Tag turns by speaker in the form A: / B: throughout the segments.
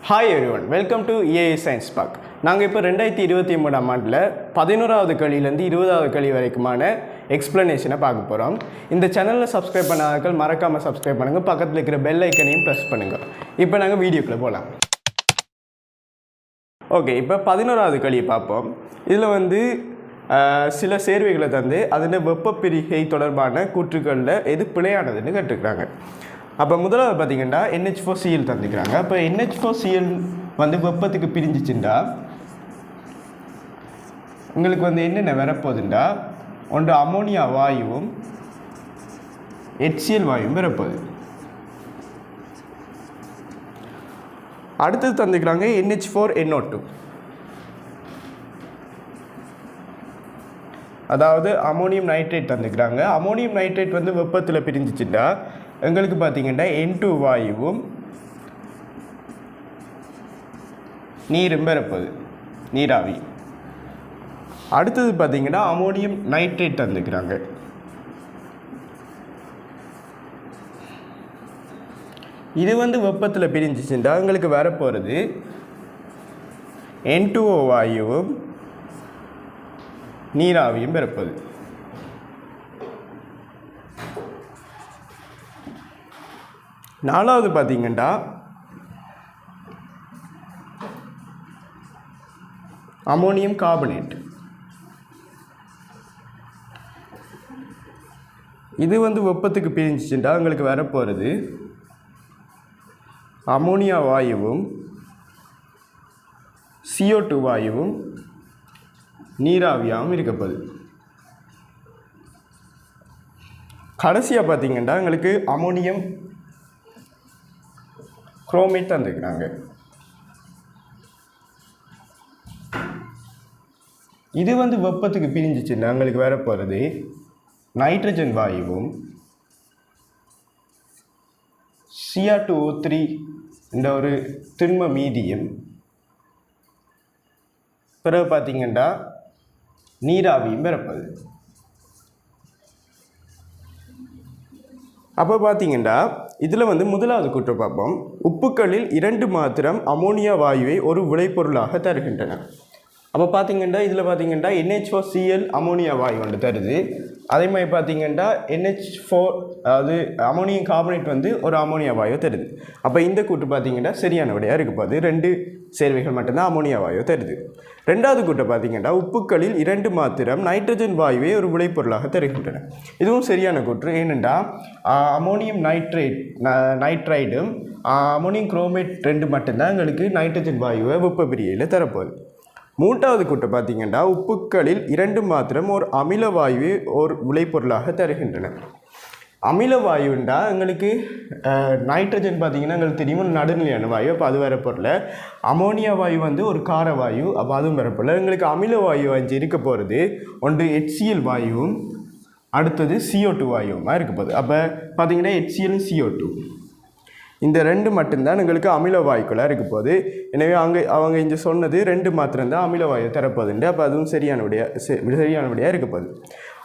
A: Hi everyone, welcome to EAE science park. நாங்கள் இப்போ 2023ஆம் ஆண்டில் 11வது கழியிலேருந்து 20வது கழி வரைக்குமான எக்ஸ்ப்ளனேஷனை பார்க்க போகிறோம். இந்த சேனலில் சப்ஸ்கிரைப் பண்ணாதவர்கள் மறக்காமல் சப்ஸ்கிரைப் பண்ணுங்கள், பக்கத்தில் இருக்கிற பெல் ஐக்கனையும் ப்ரெஸ் பண்ணுங்கள். இப்போ நாங்கள் வீடியோக்குள்ளே போகலாம். ஓகே, இப்போ 11வது கழியை பார்ப்போம். இதில் சில சேர்வைகளை தந்து அதில் வெப்பப்பிரிகை தொடர்பான கூற்றுக்களில் எது பிழையானதுன்னு கேட்டுக்கிறாங்க. அப்போ முதலாவது பார்த்திங்கன்னா NH4Cl தந்துக்கிறாங்க. அப்போ NH4Cl வெப்பத்துக்கு பிரிஞ்சிச்சுண்டா உங்களுக்கு என்னென்ன வரப்போகுதுண்டா, ஒன்று அமோனியா வாயுவும் HCl வாயுவும் வரப்போகுது. அடுத்தது தந்துக்கிறாங்க NH4NO2, அதாவது அமோனியம் நைட்ரேட் தந்துக்கிறாங்க. அமோனியம் நைட்ரேட் வெப்பத்தில் பிரிஞ்சிச்சுட்டா எங்களுக்கு பார்த்திங்கன்னா N2 வாயுவும் நீரும் பெறப்போகுது, நீராவி. அடுத்தது பார்த்திங்கன்னா அமோனியம் நைட்ரேட் தந்துக்கிறாங்க. இது வெப்பத்தில் பிரிஞ்சிச்சுட்டா எங்களுக்கு வரப்போகிறது N2O வாயுவும் நீராவியும் பெறப்போகுது. நாலாவது பார்த்திங்கன்னா அமோனியம் கார்பனேட். இது வெப்பத்துக்கு பிரிஞ்சிச்சுட்டா எங்களுக்கு வரப்போகிறது அமோனியா வாயுவும் CO2 வாயுவும் நீராவியாகவும் இருக்கப்போகுது. கடைசியாக பார்த்திங்கன்னா எங்களுக்கு அமோனியம் குரோமேட் தந்துக்கிறாங்க. இது வெப்பத்துக்கு பிரிஞ்சிச்சுன்னா எங்களுக்கு வரப்போகிறது நைட்ரஜன் வாயுவும் Cr2O3 என்ற ஒரு திண்ம மீதியும், பிறகு பார்த்திங்கன்னா நீராவியும் பெறப்போகுது. அப்போ பார்த்திங்கன்னா இதில் முதலாவது கூற்று பார்ப்போம். உப்புக்களில் 2 மாத்திரம் அமோனியா வாயுவை ஒரு விளைபொருளாக தருகின்றன. அப்போ பார்த்திங்கன்னா இதில் பார்த்திங்கன்னா NH4Cl அமோனியா வாயு தருது. அதே மாதிரி பார்த்திங்கன்னா NH4 அதாவது அமோனியம் கார்பனேட் ஒரு அமோனியா வாயு தருது. அப்போ இந்த கூட்டு பார்த்திங்கன்னா சரியான விடையாக இருக்க போகுது. 2 சேர்வைகள் மட்டும்தான் அமோனியா வாயு தருது. ரெண்டாவது கூட்டை பார்த்திங்கன்னா உப்புக்களில் 2 மாத்திரம் நைட்ரஜன் வாயுவை ஒரு விளைபொருளாக தருகின்றன. இதுவும் சரியான கூற்று. ஏனென்றா அமோனியம் நைட்ரைடும் அமோனியம் குரோமேட் 2 மட்டும்தான் எங்களுக்கு நைட்ரஜன் வாயுவை வெப்பப்பிரிகையில் தரப்போகுது. மூன்றாவது கூட்டை பார்த்திங்கன்னா உப்புக்களில் 2 மாத்திரம் ஒரு அமில வாயுவை ஒரு விளைபொருளாக தருகின்றன. அமில வாயுண்டா எங்களுக்கு நைட்ரஜன் பார்த்திங்கன்னா எங்களுக்கு தெரியும் நடுநிலையான வாயு, அப்போ அது வரப்போரில். அமோனியா வாயு ஒரு கார வாயு, அப்போ அதுவும் வரப்போரில். எங்களுக்கு அமில வாயு இருக்க போகிறது ஒன்று HCl வாயுவும் அடுத்தது CO2 வாயுமாக இருக்க போகுது. அப்போ பார்த்திங்கன்னா HCl CO2 இந்த 2 மட்டும்தான் எங்களுக்கு அமில வாயுக்களாக இருக்க போகுது. எனவே அவங்க இங்கே சொன்னது 2 மாத்திரம்தான் அமில வாயு தரப்போகுதுண்டு. அப்போ அதுவும் சரியானபடியாக இருக்க போகுது.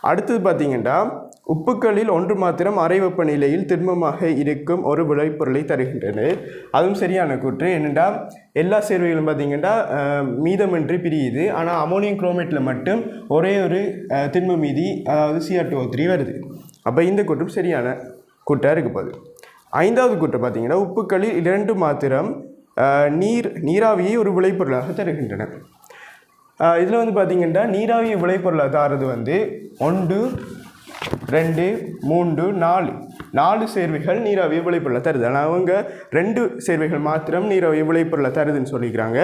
A: அடுத்தது பார்த்திங்கன்னா உப்புக்களில் 1 மாத்திரம் அரை வெப்பநிலையில் திண்மமாக இருக்கும் ஒரு விளைபொருளை தருகின்றன. அதுவும் சரியான கூற்று. என்னென்னா எல்லா சேர்வைகளும் பார்த்திங்கன்னா மீதமின்றி பிரியுது. ஆனால் அமோனியம் குரோமேட்டில் மட்டும் ஒரே ஒரு திண்ம மீதி, அதாவது Cr2O3 வருது. அப்போ இந்த கூற்றும் சரியான கூட்டாக இருக்க போகுது. ஐந்தாவது கூற்றை பார்த்திங்கன்னா உப்புக்களில் 2 மாத்திரம் நீராவியை ஒரு விளைபொருளாக தருகின்றன. இதில் பார்த்திங்கன்னா நீராவியை விளைபொருளாக தரது 1 2 3 4 சேர்வைகள் நீராவியை விளைபொருளாக தருது. ஆனால் அவங்க 2 சேர்வைகள் மாத்திரம் நீராவியை விளைபொருளாக தருதுன்னு சொல்லிக்கிறாங்க.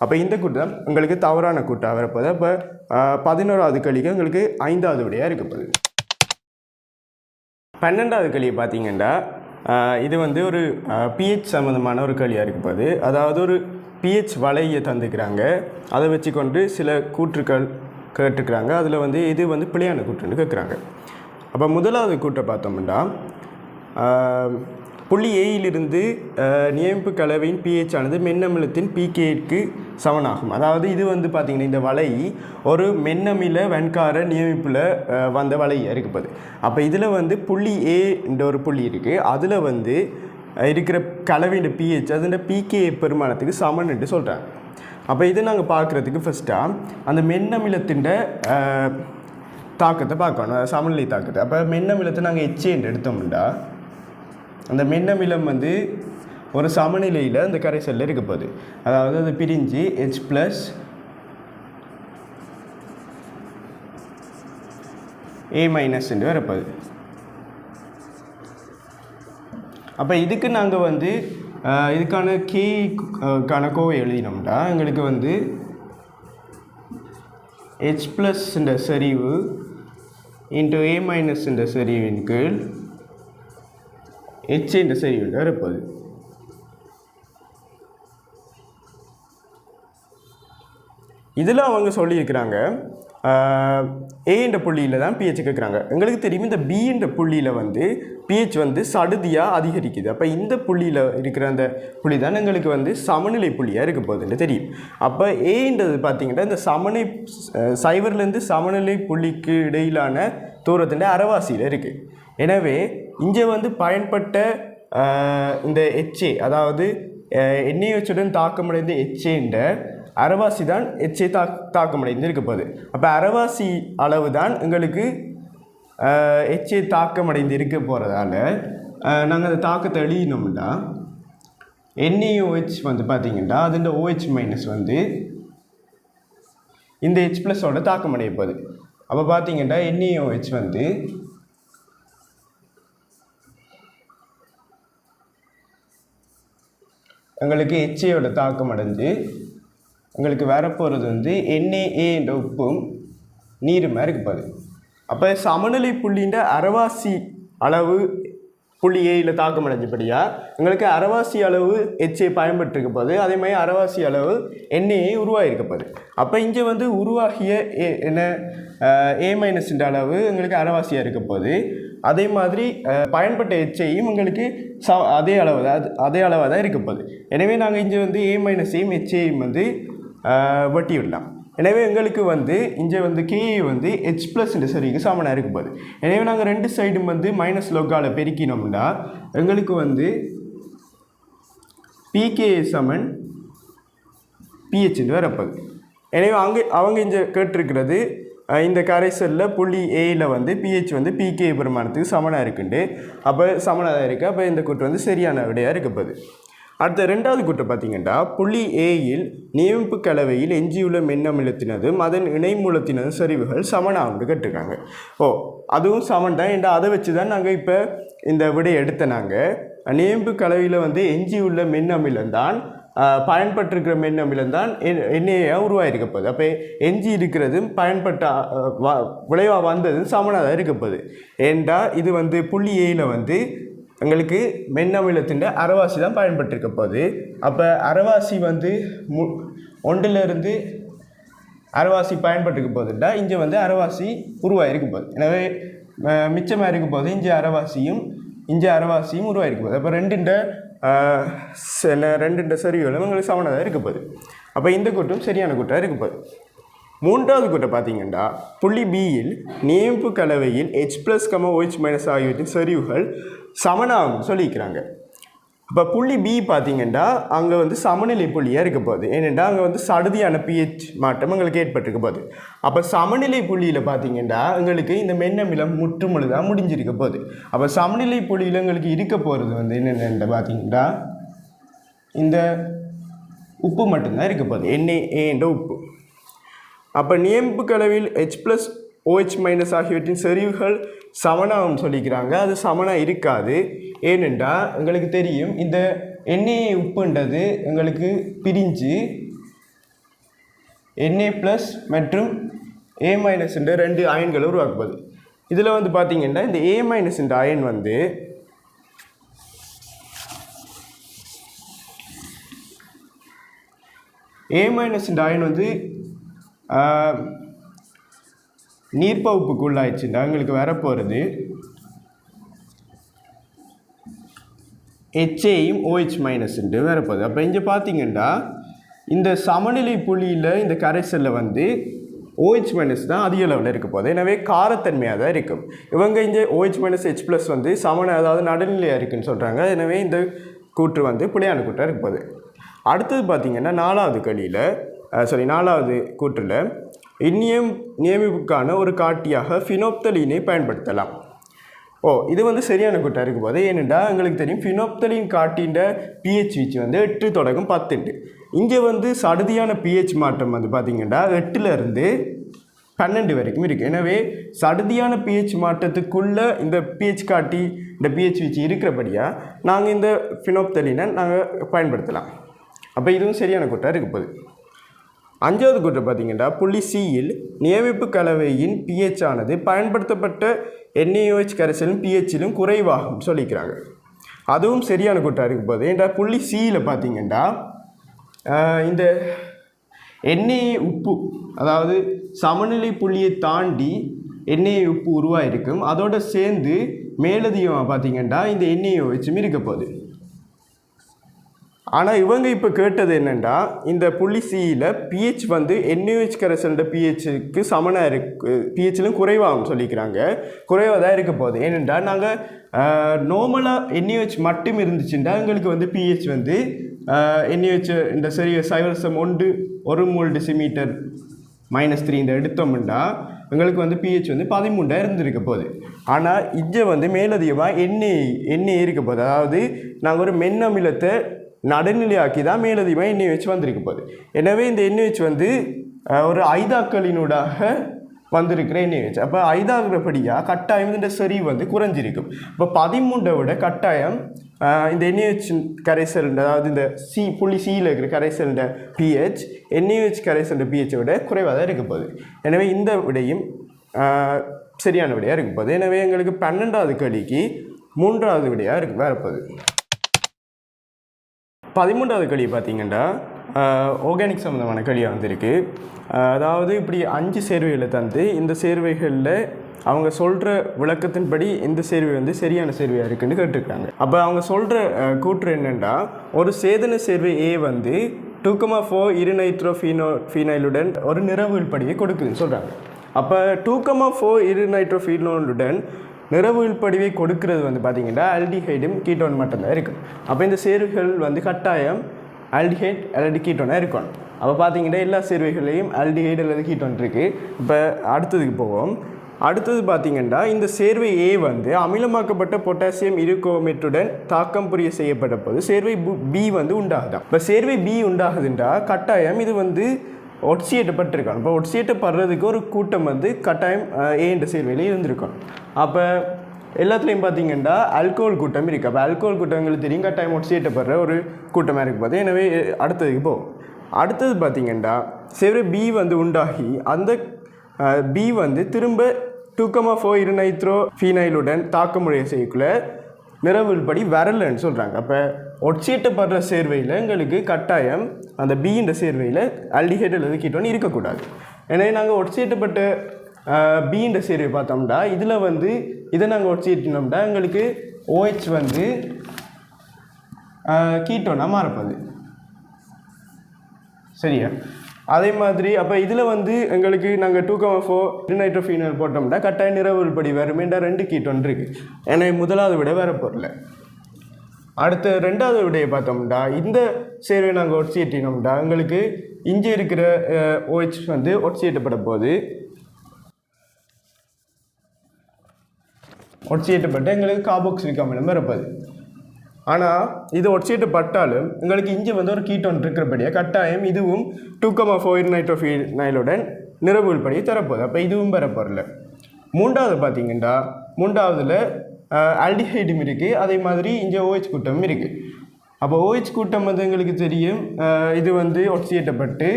A: அப்போ இந்த கூட்டம் உங்களுக்கு தவறான கூட்டாக வரப்போகுது. அப்போ 11வது கழிக்கு உங்களுக்கு 5வது விடையாக இருக்கப்படுது. 12வது கழியை பார்த்திங்கன்னா இது ஒரு pH சம்மந்தமான ஒரு கழியாக இருக்கப்படுது. அதாவது ஒரு pH வளையை தந்துக்கிறாங்க. அதை வச்சு கொண்டு சில கூற்றுக்கள் கேட்டுக்கிறாங்க. அதில் இது பிழையான கூற்றுன்னு கேட்குறாங்க. அப்போ முதலாவது கூற்றை பார்த்தோம்னா புள்ளி Aயிலிருந்து நியமிப்பு கலவையின் pH ஆனது மென்னமிலத்தின் pKக்கு சமனாகும். அதாவது இது பார்த்திங்கன்னா இந்த வலை ஒரு மென்னமில வெண்கார நியமிப்பில் வந்த வலையாக இருக்கப்பது. அப்போ இதில் புள்ளி A என்ற ஒரு புள்ளி இருக்குது. அதில் இருக்கிற கலவையின் pH அதுன்ற pKa பெருமானத்துக்கு சமன் என்று சொல்கிறாங்க. அப்போ இதை நாங்கள் பார்க்குறதுக்கு ஃபஸ்ட்டாக அந்த மென்னமிலத்தின் தாக்கத்தை பார்க்கணும், சமநிலை தாக்கத்தை. அப்போ மென்னமிலத்தை நாங்கள் HA என்று எடுத்தோம்னா அந்த மென்னமிலம் வந்து ஒரு சமநிலையில் அந்த கரைசலில் இருக்க போகுது. அதாவது அது பிரிஞ்சு H + A- என்று வரப்போகுது. அப்போ இதுக்கு நாங்கள் வந்து இதுக்கான கேக்கான கோவை எழுதினோம்னா எங்களுக்கு வந்து H+ செறிவு இன்ட்டு A- செறிவின் கீழ் HA செறிவு வரப்போகுது. இதில் அவங்க சொல்லியிருக்கிறாங்க A என்ற புள்ளியில் தான் pH கேட்குறாங்க. எங்களுக்கு தெரியும் இந்த B என்ற புள்ளியில் வந்து pH வந்து சடுதியாக அதிகரிக்குது. அப்போ இந்த புள்ளியில் இருக்கிற அந்த புள்ளி தான் எங்களுக்கு வந்து சமநிலை புள்ளியாக இருக்க போகுதுன்னு தெரியும். அப்போ ஏன்றது பார்த்திங்கன்னா இந்த சைவர்லேருந்து சமநிலை புள்ளிக்கு இடையிலான தூரத்தின் அரைவாசியில் இருக்குது. எனவே இங்கே வந்து பயன்பட்ட இந்த HA அதாவது NaOH தாக்கமடைந்த HAன்ற அரைவாசி தான் HA தாக்கமடைந்து இருக்க போகுது. அப்போ அரைவாசி அளவு தான் எங்களுக்கு HA தாக்கமடைந்து இருக்க போகிறதால நாங்கள் அந்த தாக்கத்தை எழுதினோம்னா NaOH வந்து பார்த்திங்கன்னா அதுன்ற OH- வந்து இந்த H+ஓட தாக்கமடைய போகுது. அப்போ பார்த்திங்கன்னா NaOH வந்து எங்களுக்கு HAயோட தாக்கம் அடைஞ்சு எங்களுக்கு வரப்போகிறது வந்து NaA என்ற உப்பும் நீருமாக இருக்க போகுது. அப்போ சமநிலை புள்ளின்ற அரைவாசி அளவு புள்ளி ஏயில் தாக்கம் அடைஞ்சபடியாக எங்களுக்கு அரைவாசி அளவு HA பயன்பட்டுருக்க போகுது. அதே மாதிரி அரைவாசி அளவு NaA உருவாகிருக்க போகுது. அப்போ இங்கே வந்து உருவாகிய என்ன A- அளவு எங்களுக்கு அரைவாசியாக இருக்க போகுது. அதே மாதிரி பயன்பட்ட HAயும் எங்களுக்கு அதே அளவாக தான் இருக்க போகுது. எனவே நாங்கள் இங்கே வந்து A- HAயும் வந்து வெட்டி விடலாம். எனவே எங்களுக்கு வந்து இங்கே வந்து KA வந்து H+ என்ற சரிக்கு சமனாக இருக்க போகுது. எனவே நாங்கள் ரெண்டு சைடும் வந்து மைனஸ் லோக்கால் பெருக்கினோம்னா எங்களுக்கு வந்து pKa = pH வரப்போகுது. எனவே அவங்க இங்கே கேட்டிருக்கிறது இந்த கரைசலில் புள்ளி ஏயில் வந்து pH வந்து pKa பெருமானத்துக்கு சமனாக இருக்குண்டு. அப்போ சமனாக இருக்குது. அப்போ இந்த கூற்று வந்து சரியான விடையாக இருக்க போகுது. அடுத்த ரெண்டாவது கூற்று பார்த்திங்கன்னா புள்ளி ஏயில் நியமிப்பு கலவையில் எஞ்சியுள்ள மென்னமிலத்தினதும் அதன் இணைமூலத்தினதும் செறிவுகள் சமனாகும்னு கேட்டிருக்காங்க. அதுவும் சமன் தான். ஏன்னா அதை வச்சு தான் நாங்கள் இப்போ இந்த விடையை எடுத்த நாங்கள் நியமிப்பு கலவையில் வந்து எஞ்சியுள்ள மென்னமிலம் தான் பயன்பட்டிருக்கிற மென்னமிலம் தான் NaA உருவாகிருக்க போகுது. அப்போ எஞ்சி இருக்கிறதும் பயன்பட்ட விளைவாக வந்ததும் சமனாக தான் இருக்க போகுது. ஏண்டா இது வந்து புள்ளி ஏயில் வந்து எங்களுக்கு மென்னமிலத்தின் அரைவாசி தான் பயன்பட்டிருக்க போகுது. அப்போ அரைவாசி வந்து ஒன்றிலிருந்து அரைவாசி பயன்பட்டுருக்க போகுதுண்டா இங்கே வந்து அரைவாசி உருவாகிருக்க போகுது. எனவே மிச்சமாக இருக்க போது இங்கே அரைவாசியும் உருவாகிருக்க போகுது. அப்போ ரெண்டுண்ட சரிவுகளும் எங்களுக்கு சமனாக இருக்க போகுது. அப்போ இந்த கூட்டம் சரியான கூட்டாக இருக்க போகுது. மூன்றாவது கூட்டம் பார்த்திங்கன்னா புள்ளி பியில் நியமிப்பு கலவையில் H+, OH- ஆகியவற்றின் செறிவுகள் சமனாகும் சொல்லிக்கிறாங்க. அப்போ புள்ளி பி பார்த்திங்கன்னா அங்கே வந்து சமநிலை புள்ளியாக இருக்க போகுது. ஏனென்றா அங்கே வந்து சடுதியான pH மாற்றம் எங்களுக்கு ஏற்பட்டிருக்க போகுது. அப்போ சமநிலை புள்ளியில் பார்த்திங்கன்னா எங்களுக்கு இந்த மென்னமிலம் முற்றுமுழுதாக முடிஞ்சிருக்க போகுது. அப்போ சமநிலை புள்ளியில் எங்களுக்கு இருக்க போகிறது வந்து என்னென்ன பார்த்திங்கன்னா இந்த உப்பு மட்டும்தான் இருக்க போகுது, NaA என்ற உப்பு. அப்போ நியமிப்பு கலவையில் H+, OH- ஆகியவற்றின் செறிவுகள் சமனாகும் சொல்லிக்கிறாங்க. அது சமனாக இருக்காது. ஏனென்றா எங்களுக்கு தெரியும் இந்த NaA உப்புன்றது எங்களுக்கு பிரிஞ்சு Na+ மற்றும் A- என்ற ரெண்டு அயன்களை உருவாக்குவது. இதில் வந்து பார்த்திங்கன்னா இந்த A- என்ற அயன் வந்து A- என்ற அயன் வந்து நீர்ப்பகுப்புக்கு உள்ளாயிடுச்சுன்னா எங்களுக்கு வரப்போகிறது HAயும் OH- வரப்போகுது. அப்போ இங்கே பார்த்திங்கன்னா இந்த சமநிலை புள்ளியில் இந்த கரைசலில் வந்து OH மைனஸ் தான் அதிக லெவலில் இருக்க போகுது. எனவே காரத்தன்மையாக தான் இருக்கும். இவங்க இங்கே OH மைனஸ் H ப்ளஸ் வந்து சமன அதாவது நடுநிலையாக இருக்குன்னு சொல்கிறாங்க. எனவே இந்த கூற்று வந்து பிழையான கூற்றாக இருக்க போகுது. அடுத்தது பார்த்திங்கன்னா நாலாவது கூற்றில் இன்னியம் நியமிப்புக்கான ஒரு காட்டியாக ஃபினோப்தலீனை பயன்படுத்தலாம். இது வந்து சரியான கூட்டாக இருக்கும் போது ஏனென்றா எங்களுக்கு தெரியும் ஃபினோப்தலின் காட்டின்ற pH வீச்சு வந்து 8 தொடக்கம் 10. இங்கே வந்து சடுதியான pH மாற்றம் வந்து பார்த்திங்கன்னா 8லேருந்து 12 வரைக்கும் இருக்குது. எனவே சடுதியான pH மாற்றத்துக்குள்ளே இந்த pH காட்டி இந்த pH வீச்சு இருக்கிறபடியாக நாங்கள் இந்த ஃபினோப்தலினை நாங்கள் பயன்படுத்தலாம். அப்போ இதுவும் சரியான கூட்டாக இருக்க போகுது. 5வது கூற்று பார்த்திங்கன்னா புள்ளி Cயில் நியமிப்பு கலவையின் pH ஆனது பயன்படுத்தப்பட்ட NaOH கரைசலின் pHலும் குறைவாகும் சொல்லிக்கிறாங்க. அதுவும் சரியான கூட்டாக இருக்க போகுது. ஏன்டா புள்ளி Cயில் பார்த்திங்கன்னா இந்த Na உப்பு அதாவது சமநிலை புள்ளியை தாண்டி Na உப்பு உருவாயிருக்கும். அதோடு சேர்ந்து மேலதிகமாக பார்த்திங்கன்னா இந்த NaOHம் இருக்க போகுது. ஆனால் இவங்க இப்போ கேட்டது என்னென்னா இந்த புள்ளி Cயில் pH வந்து NaOH கரைசலோட pHக்கு சமனாக pHலும் குறைவாகும் சொல்லிக்கிறாங்க. குறைவாக தான் இருக்க போகுது. ஏனென்றால் நாங்கள் நார்மலாக NaOH மட்டும் இருந்துச்சுன்னா எங்களுக்கு வந்து pH வந்து NaOH இந்த சரி 0.1 மோல் டெசிமீட்டர் -3 இந்த எடுத்தோம்னா எங்களுக்கு வந்து pH வந்து 13 இருந்திருக்க போகுது. ஆனால் இங்கே வந்து மேலதிகமாக எண்ணெய் இருக்க போகுது. அதாவது நாங்கள் ஒரு மென்னமிலத்தை நடுநிலையாக்கி தான் மேலதிகமாக NaOH வந்திருக்க போகுது. எனவே இந்த NaOH வந்து ஒரு ஐதாக்களினூடாக வந்திருக்கிற NaOH. அப்போ ஐதாகிறபடியாக கட்டாயம் இந்த செறிவு வந்து குறைஞ்சிருக்கும். இப்போ 13 விட கட்டாயம் இந்த NaOH கரைசல் அதாவது இந்த புள்ளி Cயில் இருக்கிற கரைசல்ட pH NaOH கரைசல்ட pHஐ விட குறைவாக தான் இருக்க போகுது. எனவே இந்த விடையும் சரியான விடையாக இருக்க போகுது. எனவே எங்களுக்கு 12வது கேள்விக்கு 3வது விடையாக வரப்போகுது. 13வது கேள்வி பார்த்திங்கன்னா ஆர்கானிக் சம்மந்தமான கேள்வியாக வந்திருக்கு. அதாவது இப்படி 5 சேர்வைகளை தந்து இந்த சேர்வைகளில் அவங்க சொல்கிற விளக்கத்தின்படி இந்த சேர்வை வந்து சரியான சேர்வையாக இருக்குன்னு கேட்டிருக்காங்க. அப்போ அவங்க சொல்கிற கூற்று என்னென்னா ஒரு சேதன சேர்வை A வந்து 2,4 இருநைட்ரோஃபீனாயிலுடன் ஒரு நிறவுகள் படியை கொடுக்குதுன்னு சொல்கிறாங்க. அப்போ 2,4 இருநைட்ரோஃபீனாலுடன் நிறவுகள் படிவை கொடுக்கிறது வந்து பார்த்திங்கன்னா ஆல்டிஹைடும் கீட்டோன் மட்டும்தான் இருக்கும். அப்போ இந்த சேர்வைகள் வந்து கட்டாயம் ஆல்டிஹைட் அல்லது கீட்டோனாக இருக்கணும். அப்போ பார்த்திங்கன்னா எல்லா சேர்வைகளையும் ஆல்டிஹைடு அல்லது கீட்டோன் இருக்குது. இப்போ அடுத்ததுக்கு போவோம். அடுத்தது பார்த்திங்கன்னா இந்த சேர்வை A வந்து அமிலமாக்கப்பட்ட பொட்டாசியம் இருகுரோமேட்டுடன் தாக்கம் புரிய செய்யப்பட்ட போது சேர்வை B வந்து உண்டாகுதான். இப்போ சேர்வை B உண்டாகுதுன்றா கட்டாயம் இது வந்து ஒட்சியேட்டப்பட்டிருக்காங்க. இப்போ ஒட்சியேட்டப்படுறதுக்கு ஒரு கூட்டம் வந்து கட்டாயம் A என்ற சேர்வையில் இருந்திருக்கும். அப்போ எல்லாத்துலேயும் பார்த்திங்கன்னா ஆல்கோஹால் கூட்டம் இருக்குது. அப்போ ஆல்கோஹால் கூட்டங்களுக்கு தெரியும் கட்டாயம் ஒட்சியேட்டப்படுற ஒரு கூட்டமாக இருக்குது பார்த்து. எனவே அடுத்ததுக்கு போகும். அடுத்தது பார்த்திங்கன்னா சேர்வை B வந்து உண்டாகி அந்த B வந்து திரும்ப 2,4 இருநைட்ரோஃபீனாயிலுடன் தாக்கமுடைய செய்யக்குள்ள நிறவுகள் படி வரலன்னு சொல்கிறாங்க. அப்போ ஒட்சியேட்டப்படுற சேர்வையில் எங்களுக்கு கட்டாயம் அந்த B சேர்வையில் ஆல்டிஹைடு அல்லது கீட்டோன் இருக்கக்கூடாது. எனவே நாங்கள் ஒட்சியேட்டப்பட்ட B சேர்வை பார்த்தோம்னா இதில் வந்து இதை நாங்கள் ஒட்சியேட்டினோம்னா எங்களுக்கு OH வந்து கீட்டோனாக மாறப்போகுது. சரியா? அதே மாதிரி அப்போ இதில் வந்து எங்களுக்கு நாங்கள் 2,4 இருநைட்ரோஃபீனால் போட்டோம்னா கட்டாயம் நிறவுகள் படி வருமேண்டா 2 கீட்டோன் இருக்குது. எனவே முதலாவது விட வரப்போகல. அடுத்த 2வது விடையை பார்த்தோம்னா இந்த சேர்வை நாங்கள் ஒட்சியேட்டினோம்னா எங்களுக்கு இங்கே இருக்கிற OH வந்து ஒட்சியேட்டப்பட போது ஒட்சியேட்டப்பட்டு எங்களுக்கு கார்பாக்சிலிக் அமிலம் வரப்போகுது. ஆனால் இது ஒட்சியேட்டப்பட்டாலும் எங்களுக்கு இங்கே வந்து ஒரு கீட்டோன் இருக்கிறபடியாக கட்டாயம் இதுவும் 2,4 இருநைட்ரோஃபீனாயிலுடன் நிறவுகள் படியை தரப்போகுது. அப்போ இதுவும் வரப்போகல. 3வது பார்த்திங்கன்னா 3வதுல ஆல்டிஹைடும் இருக்குது. அதே மாதிரி இங்கே OH கூட்டமும் இருக்குது. அப்போ OH கூட்டம் வந்து எங்களுக்கு தெரியும் இது வந்து ஒட்சியேட்டப்பட்டு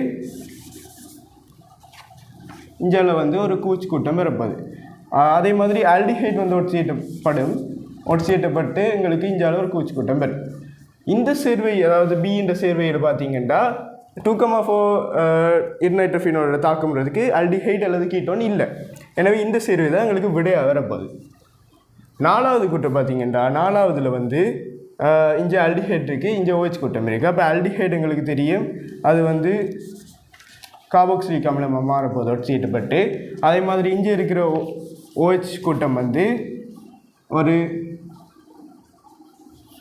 A: இஞ்சால வந்து ஒரு கூச் கூட்டம் வரப்போகுது. அதே மாதிரி ஆல்டிஹைட் வந்து ஒட்சியேட்டப்பட்டு எங்களுக்கு இஞ்சால ஒரு கூச்சு கூட்டம் வரும். இந்த சேர்வை அதாவது B சேர்வையில் பார்த்திங்கன்னா 2,4 இருநைட்ரோஃபீனோட தாக்கம்ன்றதுக்கு ஆல்டிஹைட் அல்லது கீட்டோன் இல்லை. எனவே இந்த சேர்வை தான் எங்களுக்கு விடையாக வரப்போகுது. 4வது கூட்டம் பார்த்திங்கன்னா 4வதுல வந்து இங்கே ஆல்டிஹைட் இருக்குது, இங்கே OH கூட்டம் இருக்குது. அப்போ ஆல்டிஹைட் எங்களுக்கு தெரியும் அது வந்து கார்பாக்சிலிக் அமிலமாக மாறப்போகுது ஒட்சியேற்றப்பட்டு. அதே மாதிரி இங்கே இருக்கிற OH கூட்டம் வந்து ஒரு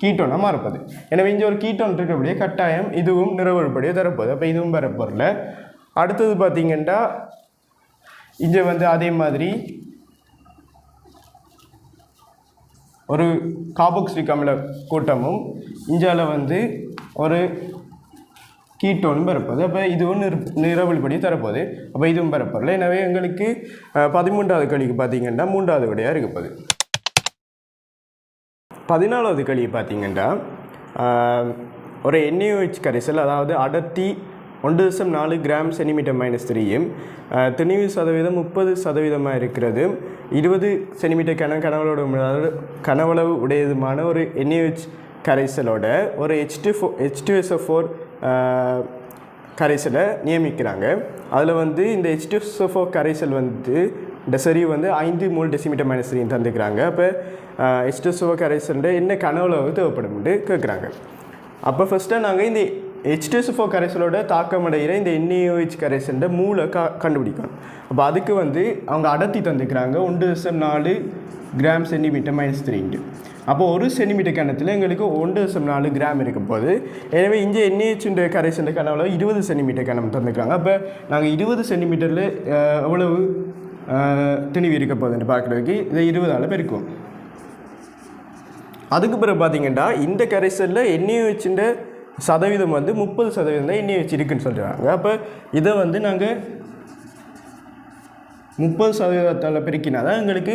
A: கீட்டோனாக மாறப்போகுது. எனவே இங்கே ஒரு கீட்டோன் இருக்கக்கூடிய கட்டாயம் இதுவும் நிறவழுப்படியே தரப்போகுது. அப்போ இதுவும் வரப்போகல. அடுத்தது பார்த்திங்கன்னா இங்கே வந்து அதே மாதிரி ஒரு கார்பாக்சிலிக் அமில கூட்டமும் இஞ்சால வந்து ஒரு கீட்டோன் பெறப்போகுது. அப்போ இதுவும் நிறவழுப்படி தரப்போகுது. அப்போ இதுவும் பெறப்போகல. எனவே எங்களுக்கு 13வது கேள்விக்கு பார்த்திங்கன்னா 3வது விடையாக இருக்கப்போகுது. 14வது கேள்வி பார்த்திங்கன்னா ஒரு NaOH கரைசல், அதாவது அடர்த்தி 1.4 கிராம் சென்டிமீட்டர்-3யும் திணிவு சதவீதம் 30% இருக்கிறது, 20 சென்டிமீட்டர் கனவளவு உடையதுமான ஒரு NaOH கரைசலோட ஒரு H2SO4 கரைசலை நியமிக்கிறாங்க. அதில் வந்து இந்த H2SO4 கரைசல் வந்து இந்த செறிவு வந்து 5 மோல் டெசிமீட்டர்-3 தந்துக்கிறாங்க. அப்போ H2SO4 கரைசல்ன்ற என்ன கனவளவு தேவைப்படும்னு கேட்குறாங்க. அப்போ ஃபஸ்ட்டாக நாங்கள் இந்த H2SO4 கரைசலோட தாக்கமடைகிற இந்த NaOH கரைசல்ன்ற மூளை கண்டுபிடிக்கணும். அப்போ அதுக்கு வந்து அவங்க அடர்த்தி தந்துக்கிறாங்க 1.4 கிராம் சென்டிமீட்டர்-3. அப்போ 1 சென்டிமீட்டர் கணத்தில் எங்களுக்கு 1.4 கிராம் இருக்கும் போது, எனவே இங்கே NaOH கரைசல் கனவளவு 20 சென்டிமீட்டர் கணம் தந்துக்கிறாங்க. அப்போ நாங்கள் 20 சென்டிமீட்டரில் எவ்வளவு திணிவு இருக்க போகுதுன்னு பார்க்குறதுக்கு இதை 20ஆல் பெருக்குவோம். அதுக்கு பிறகு பார்த்திங்கன்னா இந்த கரைசலில் NaOH சதவீதம் வந்து 30% தான் NaOH இருக்குன்னு சொல்கிறாங்க. அப்போ இதை வந்து நாங்கள் 30% பெருக்கினா தான் எங்களுக்கு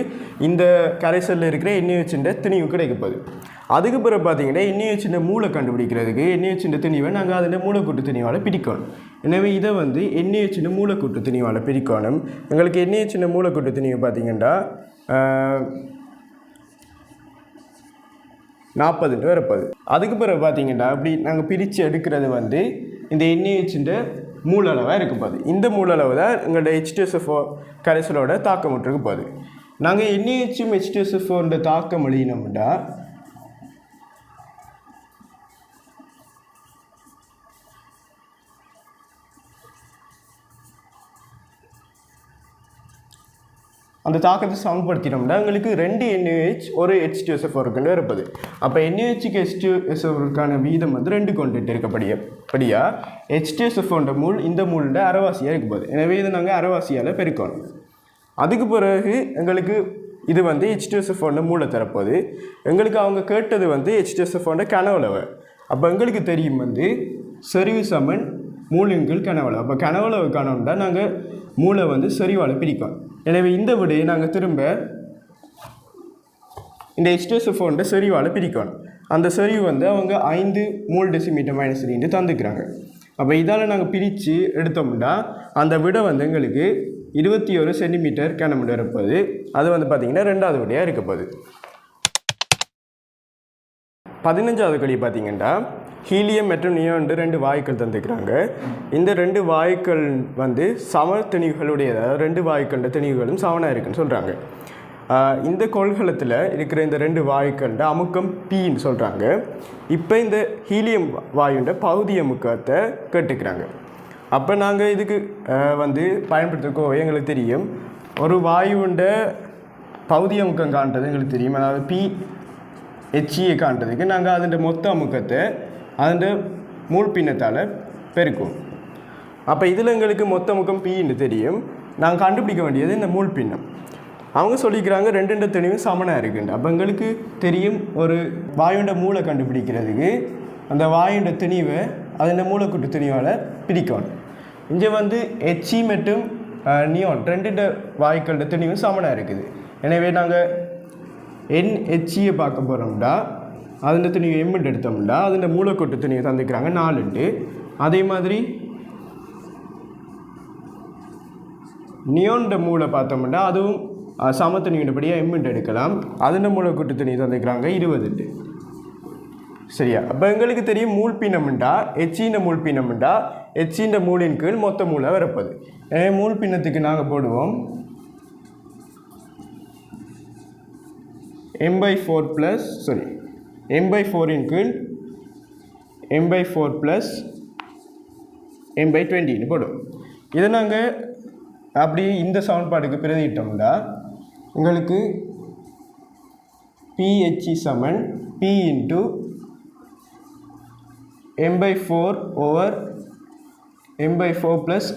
A: இந்த கரைசலில் இருக்கிற NaOH திணிவு கிடைக்கப்போகுது. அதுக்கு பிறகு பார்த்திங்கன்னா NaOH மூளை கண்டுபிடிக்கிறதுக்கு NaOH திணிவை நாங்கள் அதில் மூலக்கூட்டு திணிவால் பிரிக்கணும். எனவே இதை வந்து NaOH மூலக்கூட்டு திணிவால் பிரிக்கணும். எங்களுக்கு NaOH மூலக்கூட்டு திணிவு பார்த்திங்கன்னா 40 வரப்போகுது. அதுக்கு பிறகு பார்த்திங்கன்னா அப்படி நாங்கள் பிரித்து எடுக்கிறது வந்து இந்த NaOH மூலளவாக இருக்க போகுது. இந்த மூலளவு தான் எங்களோட H2SO4 கரைசலோட தாக்கம் இருக்க போகுது. நாங்கள் NaOH H2SO4 தாக்கம் எழுதினோம்னா அந்த தாக்கத்தை சமப்படுத்தினோம்னா எங்களுக்கு 2 NaOH ஒரு H2SO4 இருப்பது. அப்போ NaOHக்கு H2SO4க்கான வீதம் வந்து 2 கொண்டுட்டு இருக்கப்படியாக H2SO4 மூல் இந்த மூலோட அரைவாசியாக இருக்க போகுது. எனவே இதை நாங்கள் அரைவாசியால் பெருக்கணும். அதுக்கு பிறகு எங்களுக்கு இது வந்து H2SO4 மூளை தரப்போகுது. எங்களுக்கு அவங்க கேட்டது வந்து H2SO4 கனவளவு. அப்போ எங்களுக்கு தெரியும் வந்து செறிவு சமன் மூலின்கள் கனவளவு. அப்போ கனவளவு காணோம்னா நாங்கள் மூளை வந்து செறிவால் பிரிக்கணும். எனவே இந்த விடையை நாங்கள் திரும்ப இந்த H2SO4 செறிவால் பிரிக்கணும். அந்த செறிவு வந்து அவங்க 5 மோல் டெசிமீட்டர்-3 தந்துக்கிறாங்க. அப்போ இதால் நாங்கள் பிரித்து எடுத்தோம்னா அந்த விடை வந்து எங்களுக்கு 21 சென்டிமீட்டர் கனமீட்டர் இருப்பது. அது வந்து பார்த்திங்கன்னா 2வது விடையாக இருக்க போகுது. 15வது கேள்வி பார்த்திங்கன்னா ஹீலியம் மற்றும் நியோன் 2 வாயுக்கள் தந்துக்கிறாங்க. இந்த 2 வாயுக்கள் வந்து சம திணிவுகளுடைய, அதாவது 2 வாயுக்கள திணிவுகளும் சமனாக இருக்குன்னு சொல்கிறாங்க. இந்த கொள்கலத்தில் இருக்கிற இந்த 2 வாயுக்கள அமுக்கம் Pன்னு சொல்கிறாங்க. இப்போ இந்த ஹீலியம் வாயுண்ட பகுதி அமுக்கத்தை கேட்டுக்கிறாங்க. அப்போ நாங்கள் இதுக்கு வந்து பயன்படுத்துக்கோ எங்களுக்கு தெரியும், ஒரு வாயுண்ட பகுதி அமுக்கம் காண்றது எங்களுக்கு தெரியும். அதாவது PHE காண்றதுக்கு நாங்கள் அதன் மொத்த அமுக்கத்தை அதன் மூல் பின்னத்தால் பெருக்கும். அப்போ இதில் எங்களுக்கு மொத்த அமுக்கம் Pன்னு தெரியும். நாங்கள் கண்டுபிடிக்க வேண்டியது இந்த மூல் பின்னம். அவங்க சொல்லிக்கிறாங்க 2 திணிவும் சமனாக இருக்குண்டு. அப்போ எங்களுக்கு தெரியும் ஒரு வாயுண்ட மூளை கண்டுபிடிக்கிறதுக்கு அந்த வாயுண்ட திணிவை அதன் மூலக்கூட்டு திணிவால் பிரிக்கணும். இங்கே வந்து HE மற்றும் நியோன் 2 வாயுக்களோட திணிவும் சமனாக இருக்குது. எனவே நாங்கள் NHE பார்க்க போகிறோம்னா அதில் திணிவு எம்மெண்ட் எடுத்தோம்னா அதில் மூலக்கூட்டு திணிவு தந்துக்கிறாங்க 4. அதே மாதிரி நியோன்ட மூளை பார்த்தோம்னா அதுவும் சமத்திணியுடையபடியாக எம்மெண்ட் எடுக்கலாம். அதில் மூலக்கூட்டு திணிவு தந்துக்கிறாங்க 20. சரியா? அப்போ எங்களுக்கு தெரியும் மூல் பின்னம்ண்டா HE மூல் பின்னம்ண்டா HE மூலின் கீழ் மொத்த மூளை வரப்போது. எனவே மூல் பின்னத்துக்கு நாங்கள் போடுவோம் m/4 இன் கீழ் m/4 + m/20 போடும். இதை நாங்கள் அப்படி இந்த சமன்பாடுக்கு பிரதியிட்டோம்னா உங்களுக்கு pH சமன் P into m/4 m/4 plus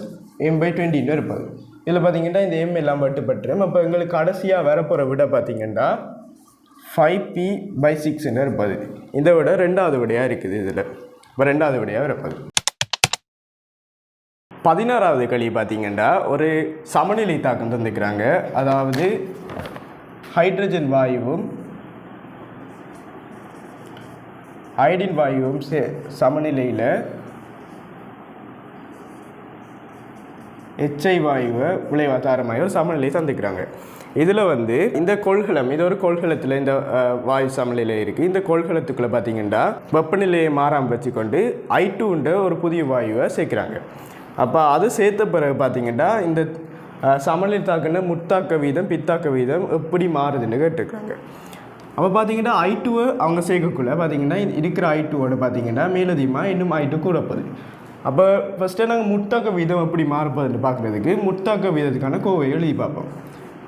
A: m/20 இருப்பது. இதில் பார்த்தீங்கன்னா இந்த m எல்லாம் வெட்டுப்பட்டுரும். அப்போ எங்களுக்கு கடைசியாக வரப்போகிற விட பார்த்தீங்கன்னா 5p/6 இருப்பது. இதை விட ரெண்டாவது விடையாக இருக்குது. இதில் இப்போ ரெண்டாவது விடையாக இருப்பது. 16வது கேள்வி பார்த்தீங்கன்னா ஒரு சமநிலை தாக்கம் தந்துக்கிறாங்க. அதாவது ஹைட்ரஜன் வாயுவும் அயோடின் வாயுவும் சமநிலையில் HI வாயுவை விளைவாதாரமாக ஒரு சமநிலை தந்துக்கிறாங்க. இதில் வந்து இந்த கொள்கலம், இது ஒரு கொள்கலத்தில் இந்த வாயு சமநிலையில் இருக்குது. இந்த கொள்கலத்துக்குள்ளே பார்த்தீங்கன்னா வெப்பநிலையை மாறாமல் வச்சுக்கொண்டு I2ன்ற ஒரு புதிய வாயுவை சேர்க்குறாங்க. அப்போ அது சேர்த்த பிறகு பார்த்தீங்கன்னா இந்த சமநிலை தாக்கின முத்தாக்க வீதம் பித்தாக்க வீதம் எப்படி மாறுதுன்னு கேட்டுருக்காங்க. அப்போ பார்த்தீங்கன்னா I2வை அவங்க சேர்க்கக்குள்ள பார்த்தீங்கன்னா இருக்கிற I2வோட பார்த்தீங்கன்னா மேலதிகமாக இன்னும் I2 கூடப்போகுது. அப்போ ஃபஸ்ட்டு நாங்கள் முத்தாக்க வீதம் எப்படி மாறுப்பதுன்னு பார்க்குறதுக்கு முத்தாக்க வீதத்துக்கான கோவையை எழுதி பார்ப்போம்.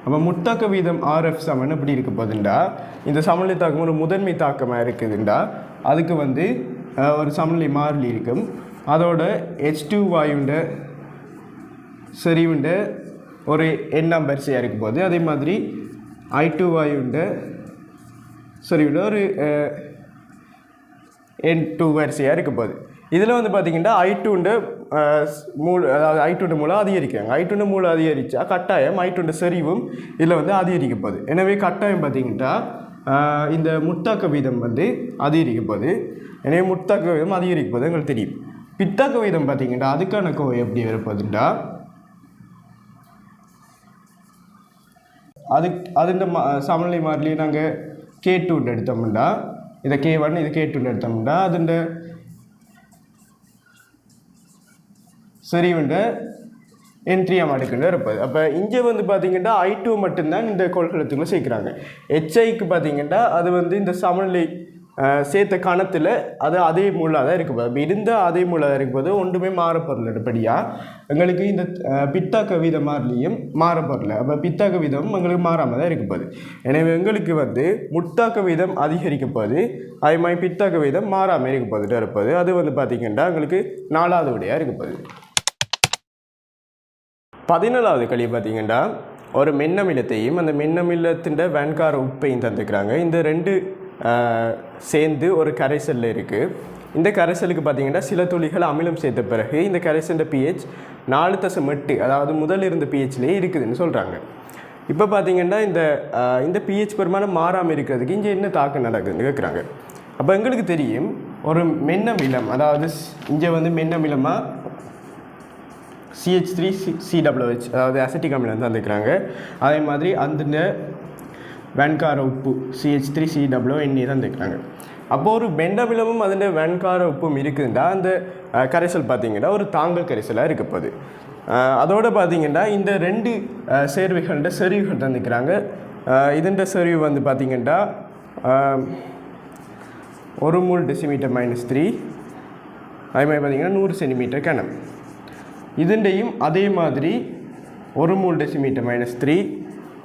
A: அப்போ முத்தாக்க வீதம் RF சமன் எப்படி இருக்க போகுதுண்டா இந்த சமநிலை தாக்கம் ஒரு முதன்மை தாக்கமாக இருக்குதுண்டா அதுக்கு வந்து ஒரு சமநிலை மாறிலி இருக்கும். அதோட H2 வாயுண்ட செறிவுண்ட ஒரு எண்ணாம் வரிசையாக இருக்கும் போது அதே மாதிரி I2 வாயுண்ட செறிவுண்ட ஒரு N2 வரிசையாக இருக்கும் போது இதில் வந்து பார்த்திங்கன்னா I2ண்ட அதாவது I2ண்ட மூலம் அதிகரிக்கிறாங்க. I2ண்ட மூலம் அதிகரித்தா கட்டாயம் I2ண்ட செறிவும் இதில் வந்து அதிகரிக்க போகுது. எனவே கட்டாயம் பார்த்திங்கன்னா இந்த முத்தாக்க வீதம் வந்து அதிகரிக்க போகுது. எனவே முத்தாக்க வீதம் அதிகரிக்க போது எங்களுக்கு தெரியும். பித்தாக்க வீதம் பார்த்திங்கன்னா அதுக்கான கோவை எப்படி வரப்போகுதுண்டா அதுண்ட சமநிலை மாறிலி நாங்கள் K2 எடுத்தோம்னா இதை K1 இது K2 எடுத்தோம்னா அதுண்ட செறிவுண்ட N3 அடுக்குன்னு இருப்பது. அப்போ இங்கே வந்து பார்த்திங்கன்னா I2 மட்டும்தான் இந்த கொள்கலத்துக்குள்ளே சேர்க்குறாங்க. HIக்கு பார்த்திங்கன்னா அது வந்து இந்த சமநிலை சேர்த்த கணத்தில் அது அதே மூலாக தான் இருக்கும்போது அப்போ இருந்தால் அதே மூலாக தான் இருக்கும்போது ஒன்றுமே மாறப்பொருள் எடுப்படியாக எங்களுக்கு இந்த பித்தாக்க வீதம் மாறிலியும் மாறப்பொருள். அப்போ பித்தாக்க வீதம் எங்களுக்கு மாறாமல் தான் இருக்கும்போது எனவே எங்களுக்கு வந்து முத்தாக்க வீதம் அதிகரிக்கப்போது அதே மாதிரி பித்தாக்க வீதம் மாறாமல் இருக்கப்போதுட்டு இருப்பது. அது வந்து பார்த்திங்கன்னா எங்களுக்கு 4வது விடையாக இருக்கும்போது. 17வது கேள்வி பார்த்திங்கன்னா ஒரு மென்னமிலத்தையும் அந்த மென்னமிலத்தின் வேன்கார உப்பையும் தந்துக்கிறாங்க. இந்த ரெண்டு சேர்ந்து ஒரு கரைசலில் இருக்குது. இந்த கரைசலுக்கு பார்த்திங்கன்னா சில துளிகள் அமிலம் சேர்த்த பிறகு இந்த கரைசலின் pH 4.8 அதாவது முதல் இருந்த pHலேயே இருக்குதுன்னு சொல்கிறாங்க. இப்போ பார்த்திங்கன்னா இந்த pH பெருமானம் மாறாமல் இருக்கிறதுக்கு இங்கே என்ன தாக்கம் நடக்குதுன்னு கேட்குறாங்க. அப்போ எங்களுக்கு தெரியும் ஒரு மென்னமிலம் அதாவது இங்கே வந்து மென்னமிலமாக CH3COOH அதாவது அசிட்டிக் அமிலம் தந்துக்கிறாங்க. அதே மாதிரி அந்த வெண்கார உப்பு CH3COONA தந்துக்கிறாங்க. அப்போது ஒரு மென்னமிலமும் அதில் வெண்கார உப்பும் இருக்குதுண்டா அந்த கரைசல் பார்த்திங்கன்னா ஒரு தாங்கல் கரைசலாக இருக்கப்போகுது. அதோடு பார்த்திங்கன்னா இந்த ரெண்டு சேர்வைகளோட செறிவுகள் தந்துக்கிறாங்க. இதோட செறிவு வந்து பார்த்திங்கன்னா 1 mol டெசிமீட்டர் -3 அதே மாதிரி பார்த்திங்கன்னா 100 சென்டிமீட்டர் கனம். இதண்டையும் அதே மாதிரி 1 mol டெசிமீட்டர் -3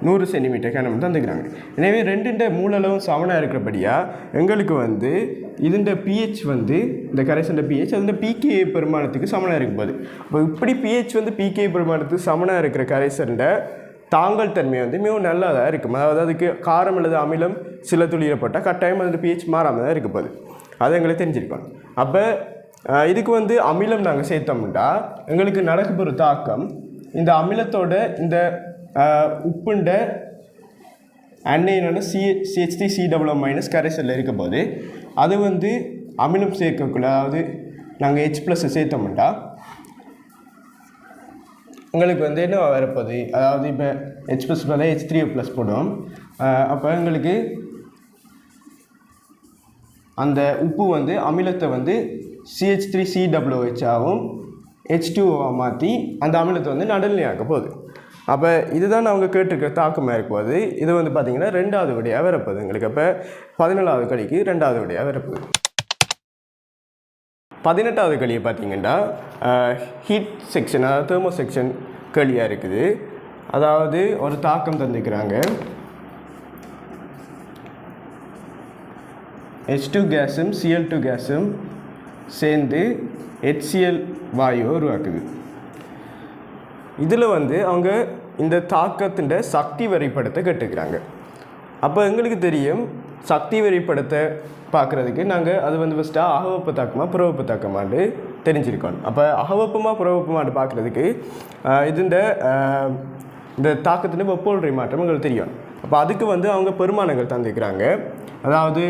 A: 100 சென்டிமீட்டர் கனம் தந்துக்கிறாங்க. எனவே ரெண்டுண்ட மூலளவும் சமனாக இருக்கிறபடியாக எங்களுக்கு வந்து இதுண்ட pH வந்து இந்த கரைசலில் pH அதுண்ட pKa பெருமானத்துக்கு சமனாக இருக்கும்போது அப்போ இப்படி pH வந்து pKa பெருமானத்துக்கு சமனாக இருக்கிற கரைசலில் தாங்கல் தன்மை வந்து மிகவும் நல்லா தான் இருக்கும். அதாவது அதுக்கு காரம் அல்லது அமிலம் சில துளியிடப்பட்டால் கட்டாயம் அதோட pH மாறாமல் தான் இருக்கும்போது அது எங்களுக்கு தெரிஞ்சிருக்கணும். அப்போ இதுக்கு வந்து அமிலம் நாங்கள் சேர்த்தோம்னா எங்களுக்கு நடக்கப்போகிற தாக்கம் இந்த அமிலத்தோட இந்த உப்புண்ட அன்னையினோட CH3COO- கரைசலில் இருக்கும் போது அது வந்து அமிலம் சேர்க்கக்குள்ள அதாவது நாங்கள் H+ சேர்த்தோம்னா உங்களுக்கு வந்து என்ன வரப்போகுது அதாவது இப்போ H+ பதிலாக H3O+ போடுவோம். அப்போ எங்களுக்கு அந்த உப்பு வந்து அமிலத்தை வந்து CH3COOH H2O மாற்றி அந்த அமிலத்தை வந்து நடுநிலையாக்க போகுது. அப்போ இதுதான் அவங்க கேட்டிருக்க தாக்கமாக இருக்கும்போது இது வந்து பார்த்திங்கன்னா 2வது விடையாக வரப்போகுது எங்களுக்கு. அப்போ 17வது கேள்விக்கு 2வது விடையாக வரப்போகுது. 18வது கேள்வியை பார்த்தீங்கன்னா ஹீட் செக்ஷன், அதாவது தெர்மோ செக்ஷன் கேள்வியாக இருக்குது. அதாவது ஒரு தாக்கம் தந்துக்கிறாங்க. H2 கேஸும் Cl2 கேஸும் சேர்ந்து HCl வாயுவை உருவாக்குது. இதில் வந்து அவங்க இந்த தாக்கத்தின் சக்தி வரைபடத்தை கட்டுக்கிறாங்க. அப்போ எங்களுக்கு தெரியும் சக்தி வரைபடத்தை பார்க்குறதுக்கு நாங்கள் அது வந்து ஃபஸ்ட்டாக அகவெப்ப தாக்கமாக புறவெப்ப தாக்கமாண்டு தெரிஞ்சிருக்கோம். அப்போ அகவெப்பமாக புறவெப்பமாண்டு பார்க்குறதுக்கு இந்த தாக்கத்தின் வெப்போல்றை மாற்றம் எங்களுக்கு தெரியும். அப்போ அதுக்கு வந்து அவங்க பெருமானங்கள் தந்துக்கிறாங்க. அதாவது